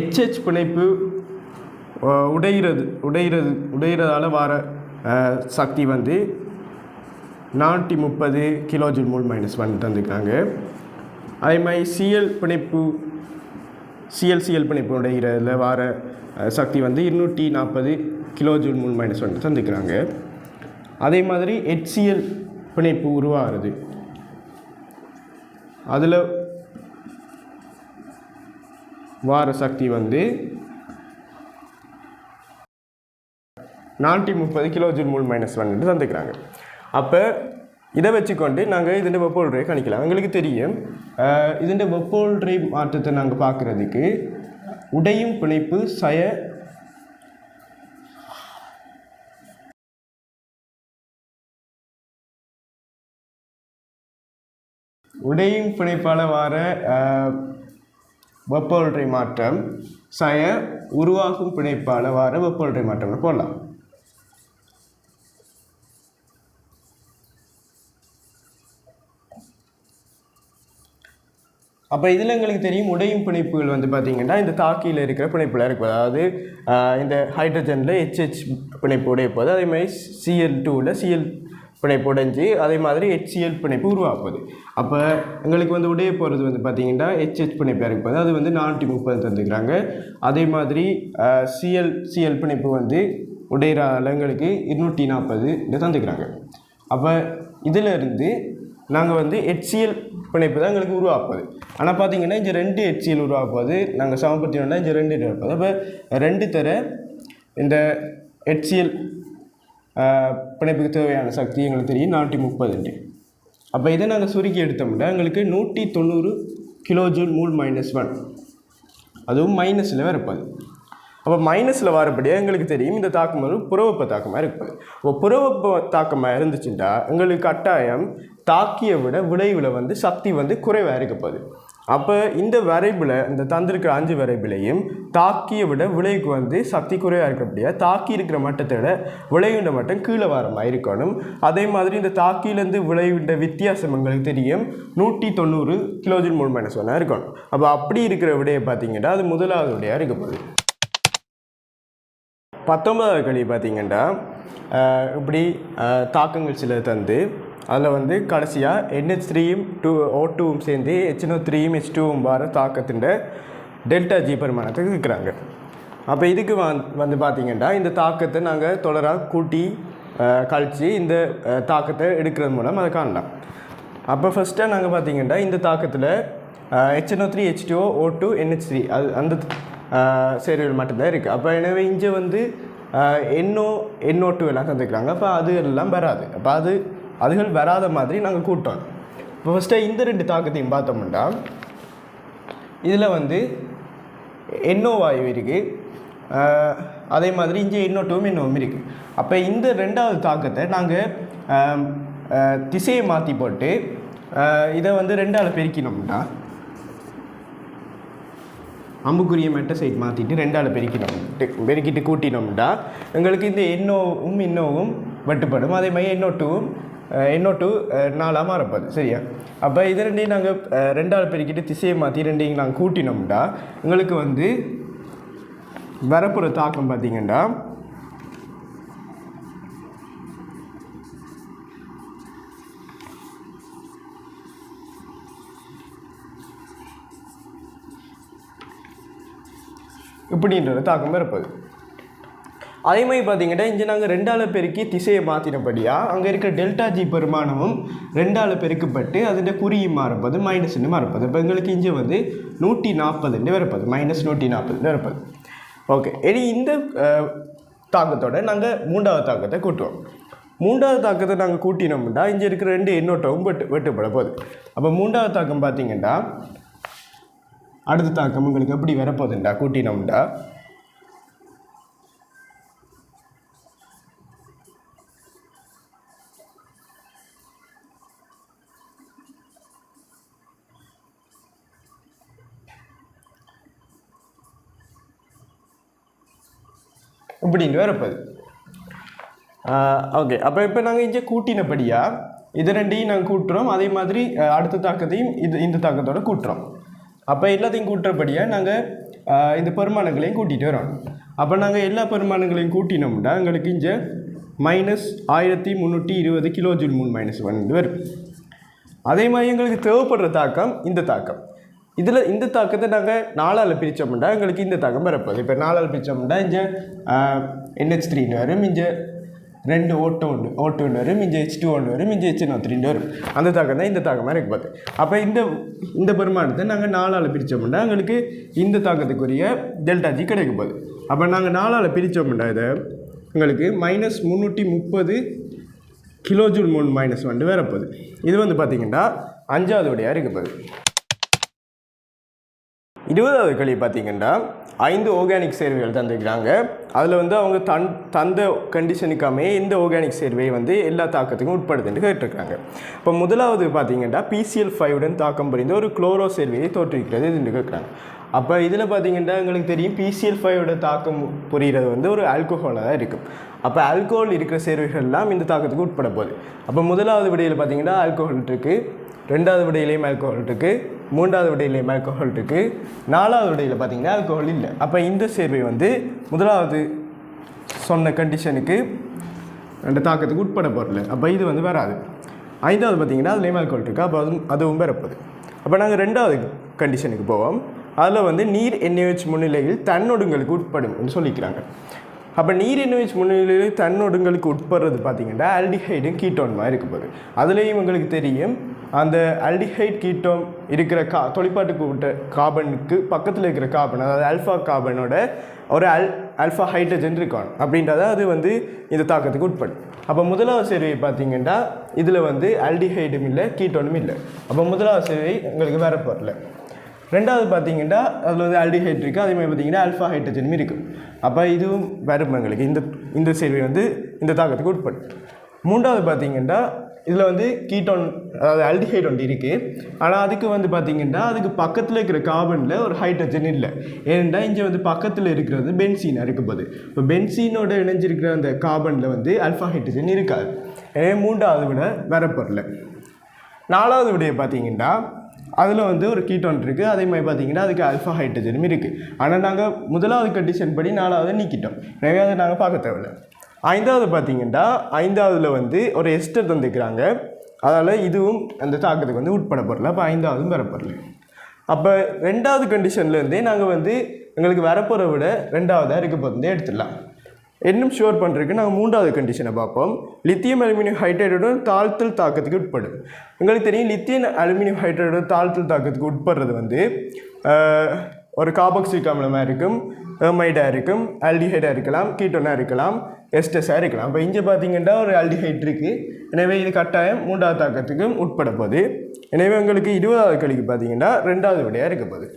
A: HH பிணைப்பு உடையிறதால வர சக்தி வந்து 430 கிலோஜூல் மூல் -1 தந்துக்கிறாங்க. அதே மாதிரி Cl பிணைப்பு உடையிறதுல வர சக்தி வந்து 240 கிலோஜூல் மூல் -1 தந்துக்கிறாங்க. அதே மாதிரி HCl பிணைப்பு உருவாகிறது, அதில் வார சக்தி வந்து 430 கிலோஜூல் மூல் -1 தந்துக்கிறாங்க. அப்போ இதை வச்சுக்கொண்டு நாங்கள் இதோட வெப்போல்றை கணிக்கலாம். எங்களுக்கு தெரியும் இதோட வெப்போல்றை மாற்றத்தை நாங்கள் பார்க்குறதுக்கு உடையும் பிணைப்பு உடையும் பிணைப்பால் வர வெப்போல்றை மாற்றம் உருவாகும் பிணைப்பால் வர வெப்போல்றை மாற்றம்னு போடலாம். அப்போ இதில் எங்களுக்கு தெரியும் உடையும் பிணைப்புகள் வந்து பார்த்திங்கன்னா இந்த தாக்கியில் இருக்கிற பிணைப்பில் இருக்கும். அதாவது இந்த ஹைட்ரஜனில் HH பிணைப்பு உடைய போது, அதே மாதிரி Cl2ல் Cl பிணைப்பு உடைஞ்சி அதே மாதிரி HCl பிணைப்பு உருவாக்குது. அப்போ எங்களுக்கு வந்து உடைய போகிறது வந்து பார்த்திங்கன்னா HH பிணைப்பாக இருப்பது, அது வந்து 430 தந்துக்கிறாங்க. அதே மாதிரி Cl பிணைப்பு வந்து உடையிற எங்களுக்கு 240 தந்துக்கிறாங்க. அப்போ இதிலிருந்து நாங்கள் வந்து HCl பிணைப்பு தான் எங்களுக்கு உருவாக்குது. ஆனால் பார்த்தீங்கன்னா இங்கே 2 HCl உருவாக்குவது நாங்கள் சமப்படுத்தினோம்னா இங்கே 2 இருப்பது. அப்போ 2 தர இந்த HCl பிணைப்புக்கு தேவையான சக்தி எங்களுக்கு தெரியும் 430. அப்போ இதை நாங்கள் சுருக்கி எடுத்தோம்னா எங்களுக்கு 190 கிலோஜூல் மூல் -1, அதுவும் மைனஸில் இருப்பது. அப்போ மைனஸில் வரப்படியாக எங்களுக்கு தெரியும் இந்த தாக்கம் வந்து புறவெப்ப தாக்கமாக இருப்பது. அப்போ புறவெப்ப தாக்கமாக இருந்துச்சுட்டா எங்களுக்கு கட்டாயம் தாக்கியை விட விளைவில் வந்து சக்தி வந்து குறைவாக இருக்கப்போகுது. அப்போ இந்த வரைபில் இந்த தந்திருக்கிற 5 வரைபிலையும் தாக்கியை விட விளைவுக்கு வந்து சக்தி குறைவாக இருக்கப்படியாக தாக்கி இருக்கிற மட்டத்தை விட விளைவுண்ட மட்டம் கீழே வரமாக இருக்கணும். அதே மாதிரி இந்த தாக்கியிலேருந்து விளைவுண்ட வித்தியாசம் எங்களுக்கு தெரியும் 190 கிலோஜூல் மூல் -1 இருக்கணும். அப்போ அப்படி இருக்கிற விடையை பார்த்தீங்கன்னா அது முதலாவது விடையாக இருக்கப்போகுது. 19வது கேள்வி பார்த்தீங்கன்னா இப்படி தாக்கங்கள் சில தந்து அதில் வந்து கடைசியாக NH3யும் O2வும் சேர்ந்து HNO3யும் H2வும் வர தாக்கத்தின் ΔG பெருமானத்தை இருக்கிறாங்க. அப்போ இதுக்கு வந்து பார்த்திங்கன்னா இந்த தாக்கத்தை நாங்கள் தொடராக கூட்டி கழித்து இந்த தாக்கத்தை எடுக்கிறது மூலம் அதை காணலாம். அப்போ ஃபஸ்ட்டாக நாங்கள் பார்த்திங்கன்னா இந்த தாக்கத்தில் HNO3 H2O O2 NH3 அது அந்த சேர்வுகள் மட்டும்தான் இருக்குது. அப்போ எனவே இங்கே வந்து NO2 எல்லாம் தந்துக்கிறாங்க. அப்போ அது எல்லாம் வராது. அப்போ அதுகள் வராத மாதிரி நாங்கள் கூட்டோம். இப்போ ஃபஸ்ட்டு இந்த 2 தாக்கத்தையும் பார்த்தோம்னா இதில் வந்து NO வாயு இருக்குது, அதே மாதிரி இங்கே NO2வும் NOவும் இருக்குது. அப்போ இந்த 2வது தாக்கத்தை நாங்கள் திசையை மாற்றி போட்டு இதை வந்து 2ஆல் பெருக்கினோம்னா, அம்புக்குரிய மெட்ட சைட் மாற்றிட்டு 2ஆல் பெருக்கிட்டு கூட்டினோம்னா எங்களுக்கு இந்த NOவும் வெட்டுப்படும். அதே மாதிரி NO2 4ஆக மாறப்போது. சரியா? அப்போ இது 2ஐயும் நாங்கள் 2ஆல் பெருக்கிட்டு திசையை மாற்றி 2ஐயும் நாங்கள் கூட்டினோம்னா எங்களுக்கு வந்து வரப்புற தாக்கம் பார்த்திங்கன்னா இப்படின்ற தாக்கம் இருப்பது. அதே மாதிரி பார்த்தீங்கன்னா இங்கே நாங்கள் 2ஆல் பெருக்கி திசையை மாற்றினபடியாக அங்கே இருக்கிற ΔG பெருமானமும் 2ஆல் பெருக்கப்பட்டு அதில் குறியும் மாறப்பது -ன்னு மாறப்பது. இப்போ எங்களுக்கு இங்கே வந்து 140 வரப்பது, -140 வரப்பது. ஓகே, இனி இந்த தாக்கத்தோட நாங்கள் மூன்றாவது தாக்கத்தை கூட்டுவோம். மூன்றாவது தாக்கத்தை நாங்கள் கூட்டினோம்னா இங்கே இருக்கிற 2 எண்ணோட்டமும் வெட்டுப்பட போகுது. அப்போ மூன்றாவது தாக்கம் பார்த்தீங்கன்னா அடுத்த தாக்கம் உங்களுக்கு எப்படி வரப்போகுதுண்டா கூட்டினோம்டா இப்படின்னு வரப்போகுது. ஓகே, அப்போ இப்போ நாங்கள் இங்கே கூட்டினபடியாக இது 2ஐயும் நாங்கள் கூட்டுறோம். அதே மாதிரி அடுத்த தாக்கத்தையும் இந்த தாக்கத்தோடு கூட்டுறோம். அப்போ எல்லாத்தையும் கூட்டுறபடியாக நாங்கள் இந்த பெருமானங்களையும் கூட்டிகிட்டு வரோம். அப்போ நாங்கள் எல்லா பெருமானங்களையும் கூட்டினோம்னா எங்களுக்கு இங்கே -1320 கிலோஜூல் மூன் -1 வரும். அதே மாதிரி எங்களுக்கு தேவைப்படுற தாக்கம் இந்த தாக்கம். இதில் இந்த தாக்கத்தை நாங்கள் 4ஆல் பிரித்தோம்னா எங்களுக்கு இந்த தாக்கம் வரப்போகுது. இப்போ 4ஆல் பிரித்தோம்னா இங்கே NH3 வரும், இங்கே 2 O2 வரும், இங்கே H2 வரும், இங்கே HNO3 வரும். அந்த தாக்கம் தான் இந்த தாக்கமாக இருக்க போகுது. அப்போ இந்த பெருமானத்தை நாங்கள் 4ஆல் பிரித்தோம்னா எங்களுக்கு இந்த தாக்கத்துக்குரிய ΔG கிடைக்க போகுது. அப்போ நாங்கள் 4ஆல் பிரித்தோம்னா இதை எங்களுக்கு -330 கிலோஜூல் மூன் -1 வரப்போகுது. இது வந்து பார்த்திங்கன்னா 5வது விடையாக இருக்க போகுது. 20வது கேள்வி பார்த்திங்கன்னா 5 ஆர்கானிக் சேர்வைகள் தந்துக்கிறாங்க. அதில் வந்து அவங்க தந்த கண்டிஷனுக்காமே இந்த ஆர்கானிக் சேர்வை வந்து எல்லா தாக்கத்துக்கும் உட்படுதுன்னு கேட்டிருக்காங்க. இப்போ முதலாவது பார்த்திங்கன்னா PCl5 தாக்கம் புரிந்த ஒரு குளோரோ சேர்வையை தோற்றுவிக்கிறது இதுன்னு கேட்குறாங்க. அப்போ இதில் பார்த்திங்கன்னா எங்களுக்கு தெரியும் PCl5 தாக்கம் புரிகிறது வந்து ஒரு ஆல்கோஹாலாக தான் இருக்கும். அப்போ ஆல்கோஹால் இருக்கிற சேர்வைகள்லாம் இந்த தாக்கத்துக்கு உட்பட போகுது. அப்போ முதலாவது விடையில் பார்த்திங்கன்னா ஆல்கோஹால் இருக்குது, 2வது விடையிலையும் ஆல்கோஹால் இருக்குது, 3வது விடையிலையும் ஆல்கோஹால் இருக்குது, 4வது விடையில் பார்த்திங்கன்னா ஆல்கோஹால் இல்லை. அப்போ இந்த சேர்வை வந்து முதலாவது சொன்ன கண்டிஷனுக்கு அந்த தாக்கத்துக்கு உட்பட போகல. அப்போ இது வந்து வராது. 5வது பார்த்திங்கன்னா அதுலேயும் ஆல்கோஹால் இருக்குது, அப்போ அதுவும் வரப்போகுது. அப்போ நாங்கள் 2வது கண்டிஷனுக்கு போவோம். அதில் வந்து நீர் NaOH முன்னிலையில் தன்னொடுங்களுக்கு உட்படும் என்று சொல்லிக்கிறாங்க. அப்போ நீர் NaOH முன்னிலையில் தன்னொடுங்களுக்கு உட்படுறது பார்த்திங்கன்னா ஆல்டிஹைடும் கீட்டோன் மாதிரி இருக்க போகுது. அதுலேயும் உங்களுக்கு தெரியும் அந்த ஆல்டிஹைட் கீட்டோன் இருக்கிற தொழிற்பாட்டுக்கு விட்ட கார்பனுக்கு பக்கத்தில் இருக்கிற கார்பன், அதாவது ஆல்ஃபா கார்பனோட ஒரு ஆல்ஃபா ஹைட்ரஜன் இருக்கணும் அப்படின்றத அது வந்து இந்த தாக்கத்துக்கு உட்படும். அப்போ முதலாவது சேர்வை பார்த்திங்கன்னா இதில் வந்து ஆல்டிஹைடும் இல்லை கீட்டோனும் இல்லை. அப்போ முதலாவது சேர்வை உங்களுக்கு வேற போகல. 2வது பார்த்திங்கன்னா அதில் வந்து ஆல்டிஹைட் இருக்குது, அதே மாதிரி பார்த்திங்கன்னா ஆல்ஃபா ஹைட்ரஜனும் இருக்குது. அப்போ இதுவும் வரும் எங்களுக்கு இந்த சேர்வை வந்து இந்த தாக்கத்துக்கு உட்படும். 3வது பார்த்திங்கன்னா இதில் வந்து கீட்டோன், அதாவது ஆல்டிஹைட் ஒன்று இருக்குது, ஆனால் அதுக்கு வந்து பார்த்திங்கன்னா அதுக்கு பக்கத்தில் இருக்கிற கார்பனில் ஒரு ஹைட்ரஜன் இல்லை. ஏன்னா இங்கே வந்து பக்கத்தில் இருக்கிறது பென்சீனாக இருக்க போகுது. இப்போ பென்சீனோட இணைஞ்சிருக்கிற அந்த கார்பனில் வந்து ஆல்ஃபா ஹைட்ரஜன் இருக்காது. எனவே 3வது விட வரப்போரல. 4வது விடையை பார்த்திங்கன்னா அதில் வந்து ஒரு கீட்டோன் இருக்குது, அதே மாதிரி பார்த்திங்கன்னா அதுக்கு ஆல்ஃபா ஹைட்ரஜனும் இருக்குது. ஆனால் நாங்கள் முதலாவது கண்டிஷன் படி 4வது நீக்கிட்டோம். எனவே அதை நாங்கள் பார்க்க தேவையில்லை. 5வது பார்த்திங்கன்னா 5வதுல வந்து ஒரு எஸ்டர் தந்துக்கிறாங்க, அதால் இதுவும் அந்த தாக்கத்துக்கு வந்து உட்பட போடல. அப்போ 5வதும் வரப்போரல. அப்போ 2வது கண்டிஷன்லேருந்தே நாங்கள் வந்து எங்களுக்கு வரப்போகிற விட 2வதாக இருக்க போகிறதே எடுத்துடலாம். இன்னும் ஷுவர் பண்ணுறதுக்கு நாங்கள் 3வது கண்டிஷனை பார்ப்போம். லித்தியம் அலுமினியம் ஹைட்ரைடுடன் தாழ்த்தல் தாக்கத்துக்கு உட்படும். உங்களுக்கு தெரியும் லித்தியம் அலுமினியம் ஹைட்ரைடுடன் தாழ்த்தல் தாக்கத்துக்கு உட்படுறது வந்து ஒரு கார்பாக்சிலிக் அமிலமாக இருக்கும், எமைடாக இருக்கும், ஆல்டிஹைடாக இருக்கலாம், கீட்டோனாக இருக்கலாம், எஸ்டஸாக இருக்கலாம். இப்போ இங்கே பார்த்திங்கன்னா ஒரு ஆல்டிஹைட் இருக்குது. எனவே இது கட்டாயம் 3வது தாக்கத்துக்கும் உட்பட போகுது. எனவே உங்களுக்கு 20வது கேள்விக்கு பார்த்திங்கன்னா 2வது விடையாக இருக்க போகுது.